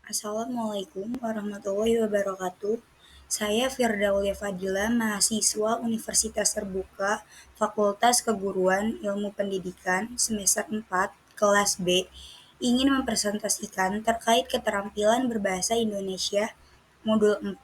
Assalamualaikum warahmatullahi wabarakatuh. Saya Firdaulia Fadila, mahasiswa Universitas Terbuka, Fakultas Keguruan Ilmu Pendidikan, semester 4, kelas B, ingin mempresentasikan terkait keterampilan berbahasa Indonesia, modul 4,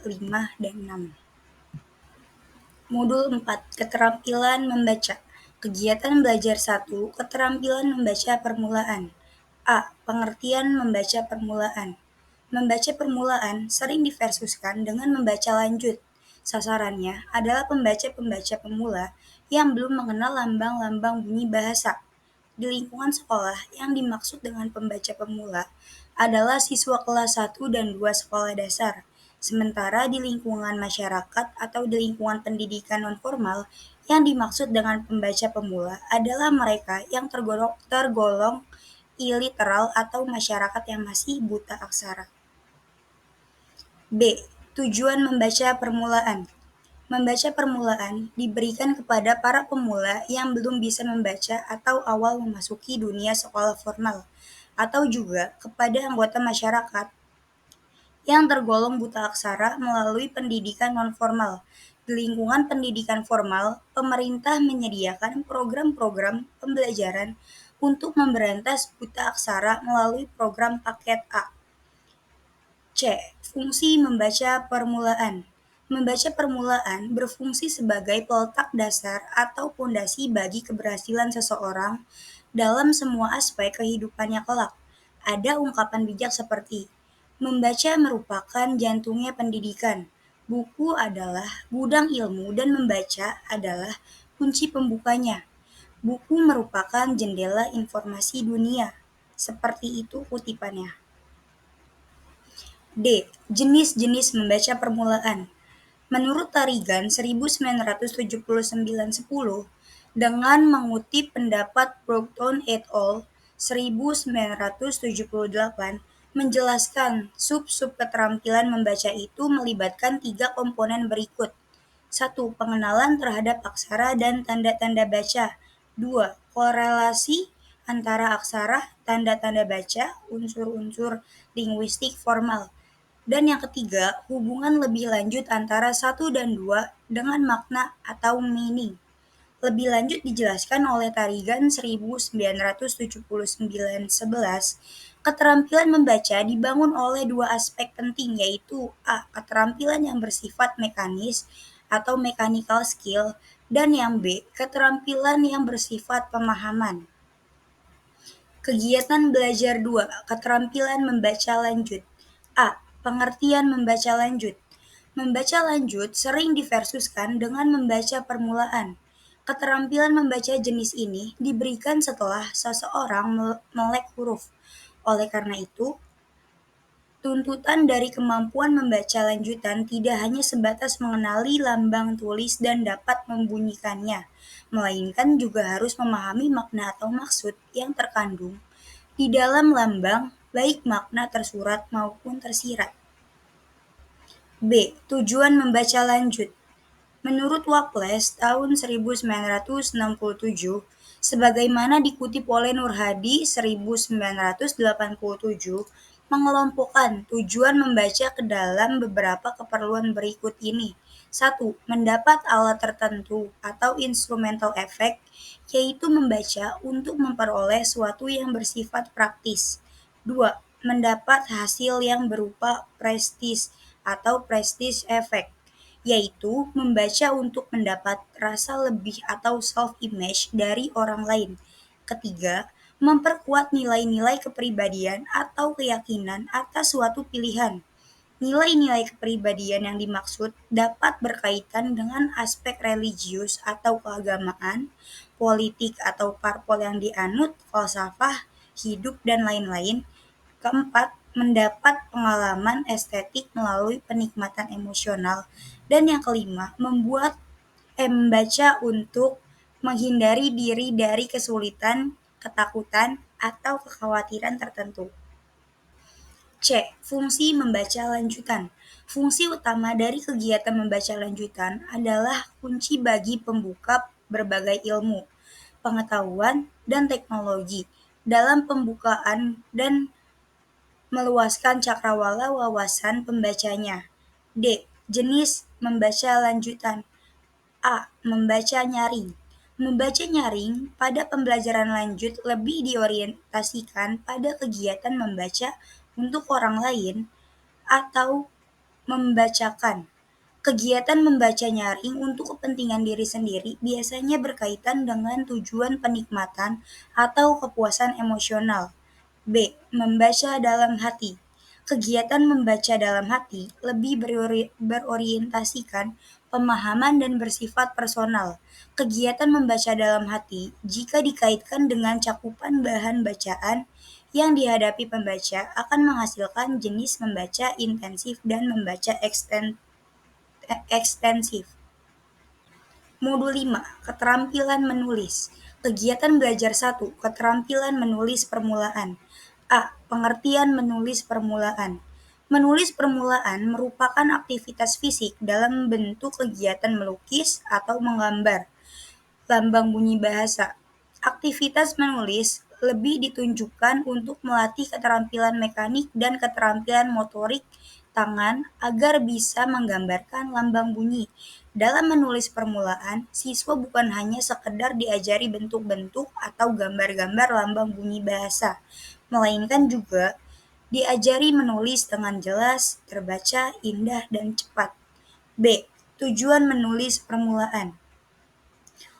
5, dan 6. Modul 4, Keterampilan Membaca. Kegiatan belajar 1, Keterampilan Membaca Permulaan. A. Pengertian membaca permulaan. Membaca permulaan sering diversuskan dengan membaca lanjut. Sasarannya adalah pembaca-pembaca pemula yang belum mengenal lambang-lambang bunyi bahasa. Di lingkungan sekolah, yang dimaksud dengan pembaca pemula adalah siswa kelas 1 dan 2 sekolah dasar. Sementara di lingkungan masyarakat atau di lingkungan pendidikan nonformal, yang dimaksud dengan pembaca pemula adalah mereka yang tergolong iliteral atau masyarakat yang masih buta aksara. B. Tujuan membaca permulaan. Membaca permulaan diberikan kepada para pemula yang belum bisa membaca atau awal memasuki dunia sekolah formal, atau juga kepada anggota masyarakat yang tergolong buta aksara melalui pendidikan nonformal. Di lingkungan pendidikan formal, pemerintah menyediakan program-program pembelajaran untuk memberantas buta aksara melalui program Paket A. C. Fungsi membaca permulaan. Membaca permulaan berfungsi sebagai peletak dasar atau pondasi bagi keberhasilan seseorang dalam semua aspek kehidupannya kelak. Ada ungkapan bijak seperti, membaca merupakan jantungnya pendidikan. Buku adalah gudang ilmu dan membaca adalah kunci pembukanya. Buku merupakan jendela informasi dunia. Seperti itu kutipannya. D. Jenis-jenis membaca permulaan. Menurut Tarigan 1979-10, dengan mengutip pendapat Broughton et al. 1978, menjelaskan sub-sub keterampilan membaca itu melibatkan 3 komponen berikut. 1. Pengenalan terhadap aksara dan tanda-tanda baca. 2. Korelasi antara aksara, tanda-tanda baca, unsur-unsur linguistik formal. Dan yang ketiga, hubungan lebih lanjut antara 1 dan 2 dengan makna atau meaning. Lebih lanjut dijelaskan oleh Tarigan 1979-11, keterampilan membaca dibangun oleh 2 aspek penting, yaitu A. Keterampilan yang bersifat mekanis atau mechanical skill, dan yang B. Keterampilan yang bersifat pemahaman. Kegiatan belajar 2, Keterampilan membaca lanjut. A. Pengertian membaca lanjut. Membaca lanjut sering diversuskan dengan membaca permulaan. Keterampilan membaca jenis ini diberikan setelah seseorang melek huruf. Oleh karena itu, tuntutan dari kemampuan membaca lanjutan tidak hanya sebatas mengenali lambang tulis dan dapat membunyikannya, melainkan juga harus memahami makna atau maksud yang terkandung di dalam lambang, baik makna tersurat maupun tersirat. B. Tujuan membaca lanjut. Menurut Waples tahun 1967, sebagaimana dikutip oleh Nur Hadi 1987, mengelompokkan tujuan membaca ke dalam beberapa keperluan berikut ini. 1. Mendapat alat tertentu atau instrumental effect, yaitu membaca untuk memperoleh suatu yang bersifat praktis. 2. Mendapat hasil yang berupa prestis atau prestige effect, yaitu membaca untuk mendapat rasa lebih atau self-image dari orang lain. Ketiga, memperkuat nilai-nilai kepribadian atau keyakinan atas suatu pilihan. Nilai-nilai kepribadian yang dimaksud dapat berkaitan dengan aspek religius atau keagamaan, politik atau parpol yang dianut, falsafah, hidup, dan lain-lain. Keempat, mendapat pengalaman estetik melalui penikmatan emosional. Dan yang kelima, membaca untuk menghindari diri dari kesulitan, ketakutan, atau kekhawatiran tertentu. C. Fungsi membaca lanjutan. Fungsi utama dari kegiatan membaca lanjutan adalah kunci bagi pembuka berbagai ilmu, pengetahuan, dan teknologi dalam pembukaan dan meluaskan cakrawala wawasan pembacanya. D. Jenis membaca lanjutan. A. Membaca nyaring. Membaca nyaring pada pembelajaran lanjut lebih diorientasikan pada kegiatan membaca untuk orang lain atau membacakan. Kegiatan membaca nyaring untuk kepentingan diri sendiri biasanya berkaitan dengan tujuan penikmatan atau kepuasan emosional. B. Membaca dalam hati. Kegiatan membaca dalam hati lebih berorientasikan pemahaman dan bersifat personal. Kegiatan membaca dalam hati, jika dikaitkan dengan cakupan bahan bacaan yang dihadapi pembaca, akan menghasilkan jenis membaca intensif dan membaca ekstensif. Modul 5. Keterampilan menulis. Kegiatan belajar 1. Keterampilan menulis permulaan. A. Pengertian menulis permulaan. Menulis permulaan merupakan aktivitas fisik dalam bentuk kegiatan melukis atau menggambar lambang bunyi bahasa. Aktivitas menulis lebih ditunjukkan untuk melatih keterampilan mekanik dan keterampilan motorik tangan agar bisa menggambarkan lambang bunyi. Dalam menulis permulaan, siswa bukan hanya sekedar diajari bentuk-bentuk atau gambar-gambar lambang bunyi bahasa, melainkan juga diajari menulis dengan jelas, terbaca, indah, dan cepat. B. Tujuan menulis permulaan.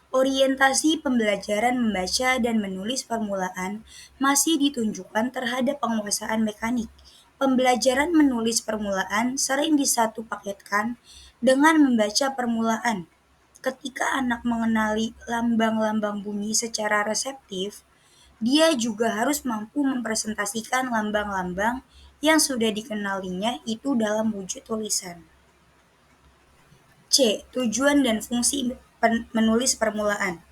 Orientasi pembelajaran membaca dan menulis permulaan masih ditunjukkan terhadap penguasaan mekanik. Pembelajaran menulis permulaan sering disatu paketkan dengan membaca permulaan. Ketika anak mengenali lambang-lambang bunyi secara reseptif, dia juga harus mampu mempresentasikan lambang-lambang yang sudah dikenalinya itu dalam wujud tulisan. C. Tujuan dan fungsi menulis permulaan.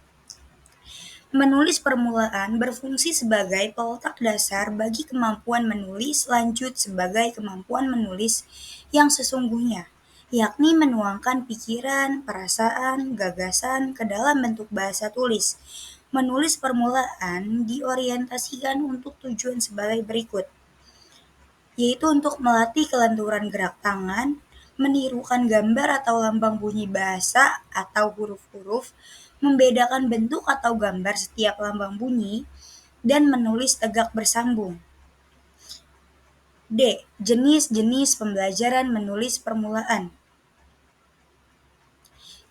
Menulis permulaan berfungsi sebagai peletak dasar bagi kemampuan menulis lanjut sebagai kemampuan menulis yang sesungguhnya, yakni menuangkan pikiran, perasaan, gagasan ke dalam bentuk bahasa tulis. Menulis permulaan diorientasikan untuk tujuan sebagai berikut, yaitu untuk melatih kelenturan gerak tangan, menirukan gambar atau lambang bunyi bahasa atau huruf-huruf, membedakan bentuk atau gambar setiap lambang bunyi, dan menulis tegak bersambung. D. Jenis-jenis pembelajaran menulis permulaan.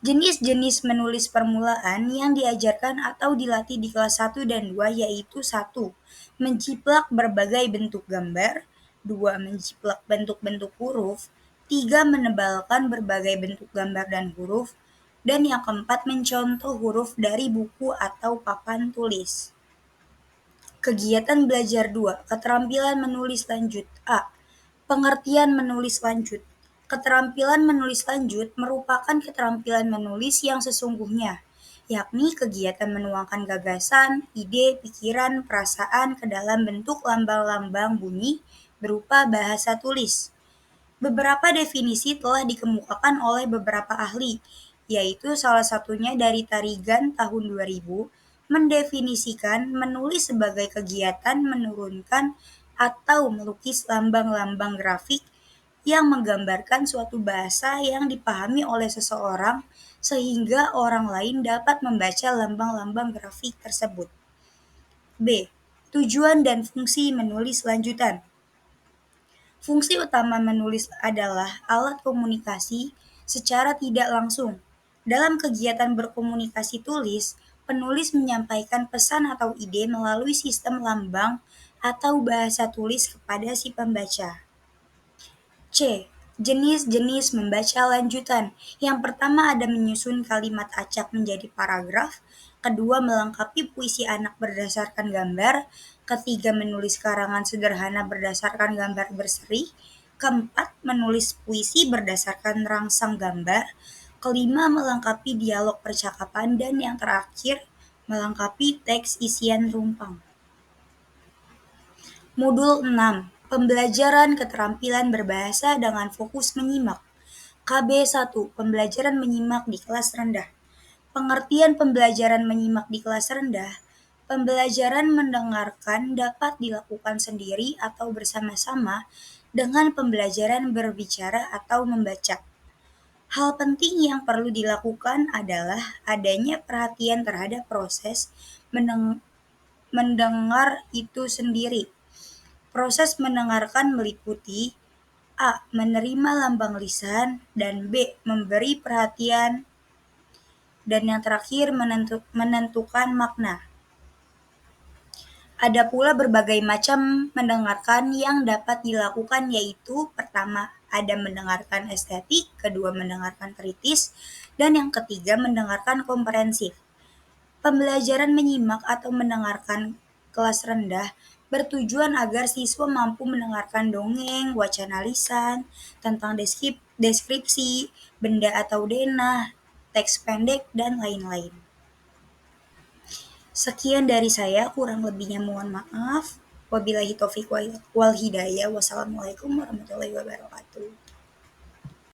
Jenis-jenis menulis permulaan yang diajarkan atau dilatih di kelas 1 dan 2 yaitu 1. Menjiplak berbagai bentuk gambar, 2. Menjiplak bentuk-bentuk huruf, 3. Menebalkan berbagai bentuk gambar dan huruf, dan yang keempat mencontoh huruf dari buku atau papan tulis. Kegiatan belajar 2. Keterampilan menulis lanjut. A. Pengertian menulis lanjut. Keterampilan menulis lanjut merupakan keterampilan menulis yang sesungguhnya, yakni kegiatan menuangkan gagasan, ide, pikiran, perasaan ke dalam bentuk lambang-lambang bunyi berupa bahasa tulis. Beberapa definisi telah dikemukakan oleh beberapa ahli, yaitu salah satunya dari Tarigan tahun 2000, mendefinisikan menulis sebagai kegiatan menurunkan atau melukis lambang-lambang grafik yang menggambarkan suatu bahasa yang dipahami oleh seseorang sehingga orang lain dapat membaca lambang-lambang grafik tersebut. B. Tujuan dan fungsi menulis lanjutan. Fungsi utama menulis adalah alat komunikasi secara tidak langsung. Dalam kegiatan berkomunikasi tulis, penulis menyampaikan pesan atau ide melalui sistem lambang atau bahasa tulis kepada si pembaca. C. Jenis-jenis membaca lanjutan. Yang pertama ada menyusun kalimat acak menjadi paragraf, kedua melengkapi puisi anak berdasarkan gambar, ketiga menulis karangan sederhana berdasarkan gambar berseri, keempat menulis puisi berdasarkan rangsang gambar, kelima melengkapi dialog percakapan, dan yang terakhir melengkapi teks isian rumpang. Modul 6. Pembelajaran keterampilan berbahasa dengan fokus menyimak. KB1. Pembelajaran menyimak di kelas rendah. Pengertian pembelajaran menyimak di kelas rendah Pembelajaran mendengarkan dapat dilakukan sendiri atau bersama-sama dengan pembelajaran berbicara atau membaca. Hal penting yang perlu dilakukan adalah adanya perhatian terhadap proses mendengar itu sendiri. Proses mendengarkan meliputi A. Menerima lambang lisan, dan B. Memberi perhatian, dan yang terakhir menentukan makna. Ada pula berbagai macam mendengarkan yang dapat dilakukan, yaitu pertama, ada mendengarkan estetik, kedua mendengarkan kritis, dan yang ketiga mendengarkan komprehensif. Pembelajaran menyimak atau mendengarkan kelas rendah bertujuan agar siswa mampu mendengarkan dongeng, wacana lisan, tentang deskripsi, benda atau denah, teks pendek, dan lain-lain. Sekian dari saya, kurang lebihnya mohon maaf. Wabillahi taufiq wal hidayah. Wassalamualaikum warahmatullahi wabarakatuh.